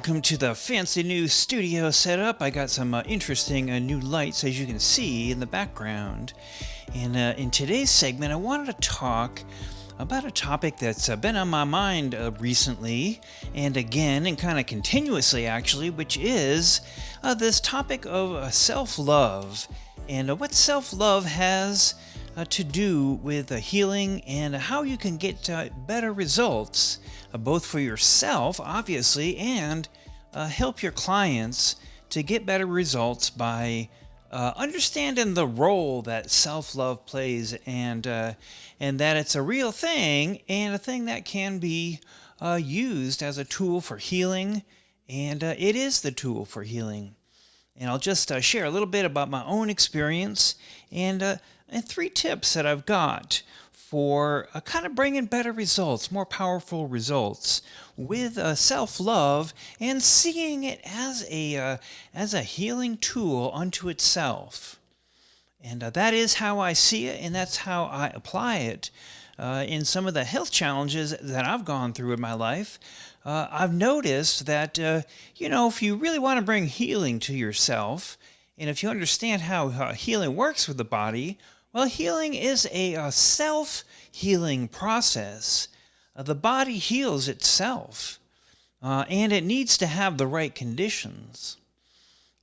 welcome to the fancy new studio setup. I got some interesting new lights, as you can see in the background. And in today's segment, I wanted to talk about a topic that's been on my mind recently, and again, and kind of continuously actually, which is this topic of self-love, and what self-love has to do with healing and how you can get better results, both for yourself, obviously, and help your clients to get better results by understanding the role that self-love plays, and that it's a real thing and a thing that can be used as a tool for healing, and it is the tool for healing. And I'll just share a little bit about my own experience and 3 tips that I've got for kind of bringing better results, more powerful results with self-love and seeing it as a healing tool unto itself. And that is how I see it, and that's how I apply it in some of the health challenges that I've gone through in my life. I've noticed that, if you really want to bring healing to yourself, and if you understand how healing works with the body, well, healing is a self-healing process. The body heals itself, and it needs to have the right conditions.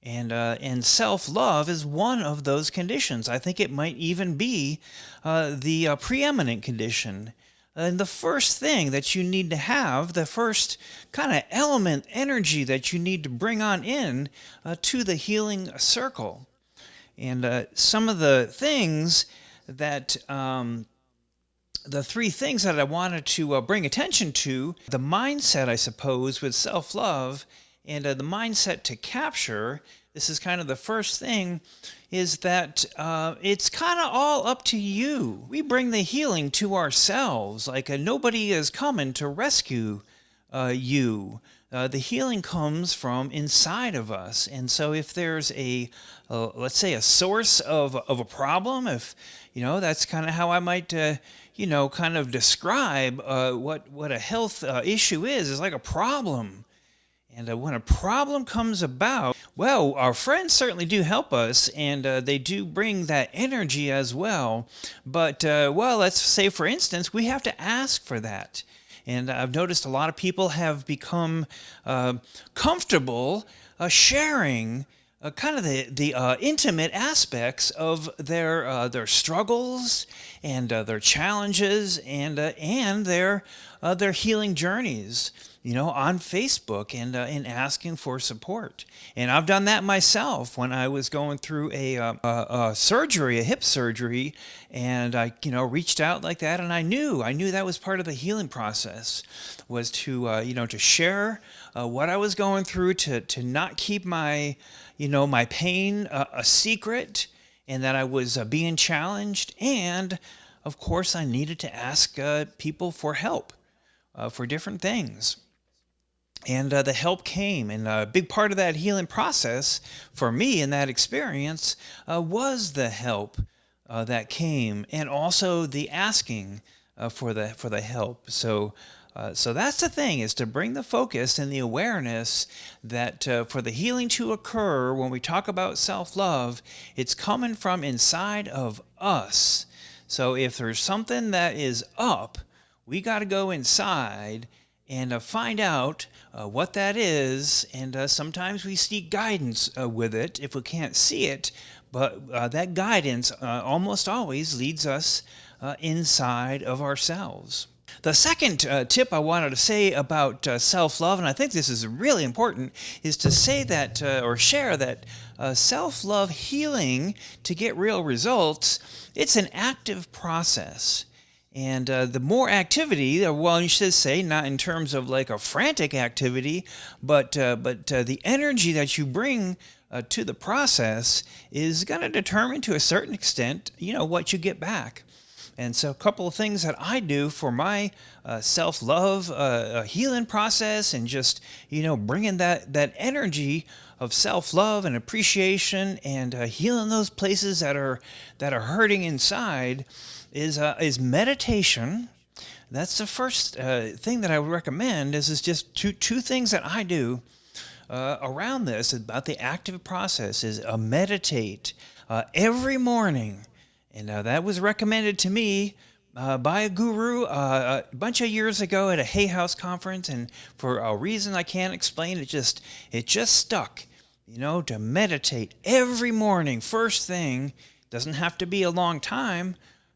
And self-love is one of those conditions. I think it might even be the preeminent condition. And the first thing that you need to have, the first kind of element, energy that you need to bring on in to the healing circle. And some of the things that, the 3 things that I wanted to bring attention to, the mindset, I suppose, with self-love, and the mindset to capture, this is kind of the first thing, is that it's kind of all up to you. We bring the healing to ourselves, like nobody is coming to rescue you. The healing comes from inside of us. And so if there's let's say a source of a problem, if, that's kind of how I might, kind of describe what a health issue is like a problem. And when a problem comes about, well, our friends certainly do help us, and they do bring that energy as well. But, let's say, for instance, we have to ask for that. And I've noticed a lot of people have become comfortable sharing kind of the intimate aspects of their struggles and their challenges and their healing journeys, on Facebook and asking for support. And I've done that myself when I was going through a surgery, a hip surgery, and I, reached out like that, and I knew that was part of the healing process, was to, to share what I was going through, to not keep my, my pain a secret, and that I was being challenged, and of course I needed to ask people for help for different things. And the help came, and a big part of that healing process for me in that experience was the help that came, and also the asking for the help. So that's the thing, is to bring the focus and the awareness that for the healing to occur, when we talk about self-love, it's coming from inside of us. So if there's something that is up, we got to go inside and find out what that is, and sometimes we seek guidance with it if we can't see it, but that guidance almost always leads us inside of ourselves. The second tip I wanted to say about self-love, and I think this is really important, is to say that or share that self-love healing, to get real results, it's an active process. And the more activity, well, you should say, not in terms of like a frantic activity, but the energy that you bring to the process is going to determine to a certain extent, what you get back. And so a couple of things that I do for my self-love healing process, and just, bringing that energy of self-love and appreciation, and healing those places that are hurting inside, is meditation. That's the first thing that I would recommend. Is just two things that I do. around this about the active process is meditate every morning. And that was recommended to me by a guru a bunch of years ago at a Hay House conference, and for a reason I can't explain, it just stuck. To meditate every morning, first thing. Doesn't have to be a long time.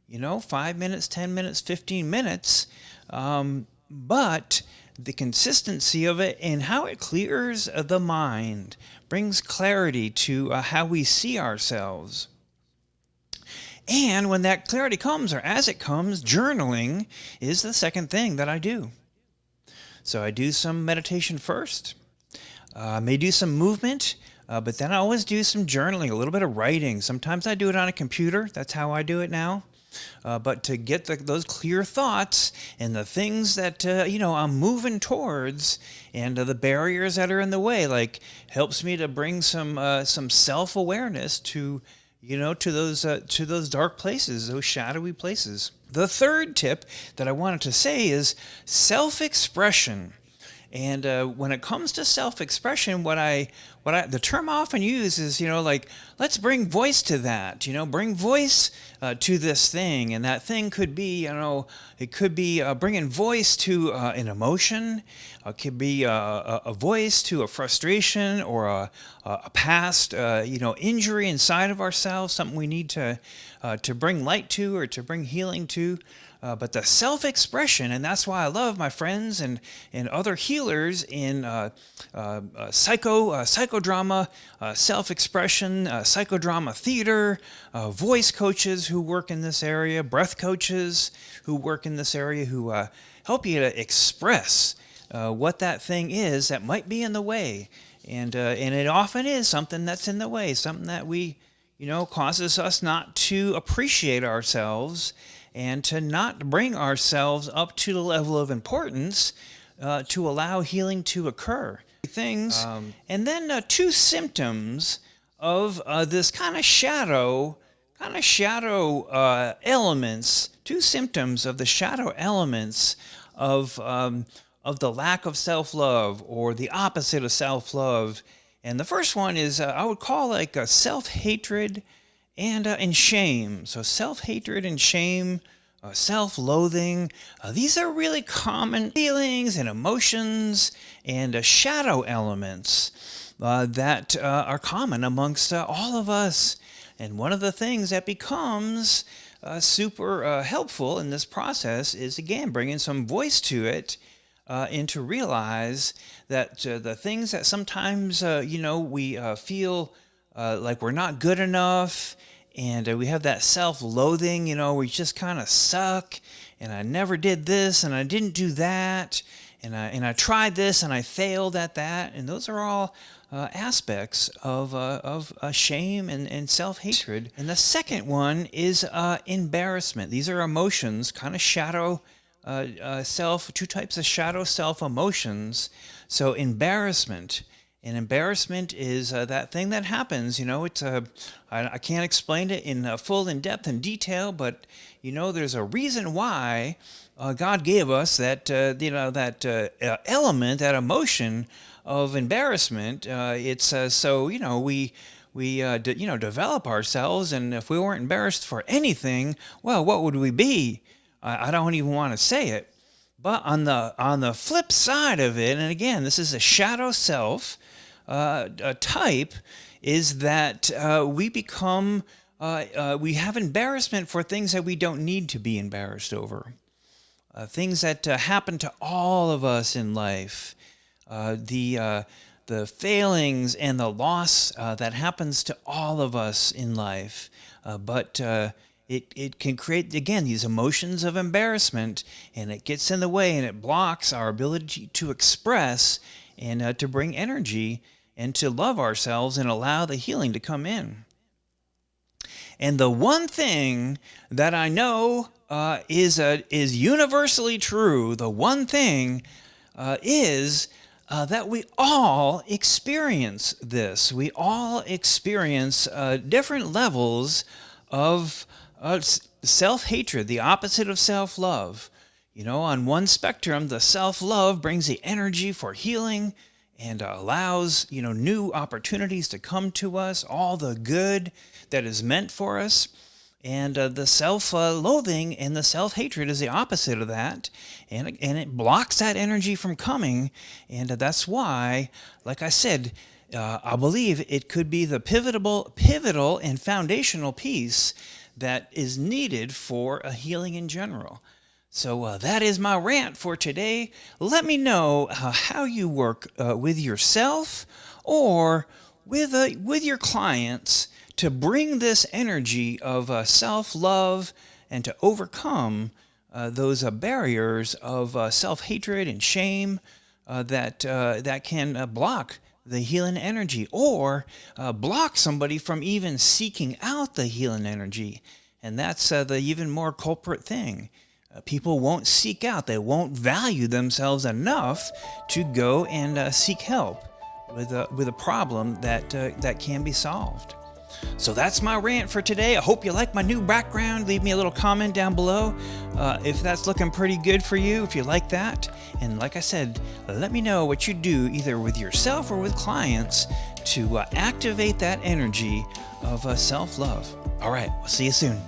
5 minutes, 10 minutes, 15 minutes. But the consistency of it and how it clears the mind, brings clarity to how we see ourselves. And when that clarity comes, or as it comes, journaling is the second thing that I do. So I do some meditation first. I may do some movement, but then I always do some journaling, a little bit of writing. Sometimes I do it on a computer. That's how I do it now. But to get those clear thoughts and the things that I'm moving towards, and the barriers that are in the way, like helps me to bring some self-awareness to those dark places, those shadowy places. The third tip that I wanted to say is self-expression. And when it comes to self-expression, the term I often use is, like, let's bring voice to that. Bring voice to this thing, and that thing could be, it could be bringing voice to an emotion. It could be a voice to a frustration or a past, injury inside of ourselves, something we need to bring light to or to bring healing to. But the self-expression, and that's why I love my friends and other healers in psychodrama, self-expression, psychodrama theater, voice coaches who work in this area, breath coaches who work in this area, who help you to express what that thing is that might be in the way. And it often is something that's in the way, something that causes us not to appreciate ourselves and to not bring ourselves up to the level of importance to allow healing to occur. Things, and then two symptoms of this kind of shadow elements. Two symptoms of the shadow elements of the lack of self-love, or the opposite of self-love. And the first one is I would call like a self-hatred and shame. So self-hatred and shame, self-loathing, these are really common feelings and emotions and shadow elements that are common amongst all of us. And one of the things that becomes super helpful in this process is, again, bringing some voice to it, and to realize that the things that sometimes we feel like we're not good enough, and we have that self-loathing, we just kind of suck, and I never did this, and I didn't do that, and I tried this, and I failed at that, and those are all aspects of shame and self-hatred. And the second one is embarrassment. These are emotions, kind of shadow two types of shadow self emotions. So embarrassment. And embarrassment is that thing that happens. It's I can't explain it in full, in depth, and detail, but there's a reason why God gave us that element, that emotion of embarrassment. It's so we develop ourselves, and if we weren't embarrassed for anything, well, what would we be? I don't even want to say it. But on the flip side of it, and again, this is a shadow self type, is that we become we have embarrassment for things that we don't need to be embarrassed over. Things that happen to all of us in life, the failings and the loss that happens to all of us in life, but it can create, again, these emotions of embarrassment, and it gets in the way, and it blocks our ability to express and to bring energy and to love ourselves and allow the healing to come in. And the one thing that I know is universally true, the one thing is that we all experience this. We all experience different levels of self-hatred, the opposite of self-love. On one spectrum, the self-love brings the energy for healing and allows, new opportunities to come to us, all the good that is meant for us. And the self-loathing and the self-hatred is the opposite of that, and it blocks that energy from coming. And that's why, like I said, I believe it could be the pivotal and foundational piece that is needed for a healing in general. So that is my rant for today. Let me know how you work with yourself or with your clients to bring this energy of self-love and to overcome those barriers of self-hatred and shame that can block the healing energy, or block somebody from even seeking out the healing energy. And that's the even more culprit thing. People won't seek out, they won't value themselves enough to go and seek help with a problem that can be solved. So that's my rant for today. I hope you like my new background. Leave me a little comment down below if that's looking pretty good for you, if you like that. And like I said, let me know what you do either with yourself or with clients to activate that energy of self-love. All right, we'll see you soon.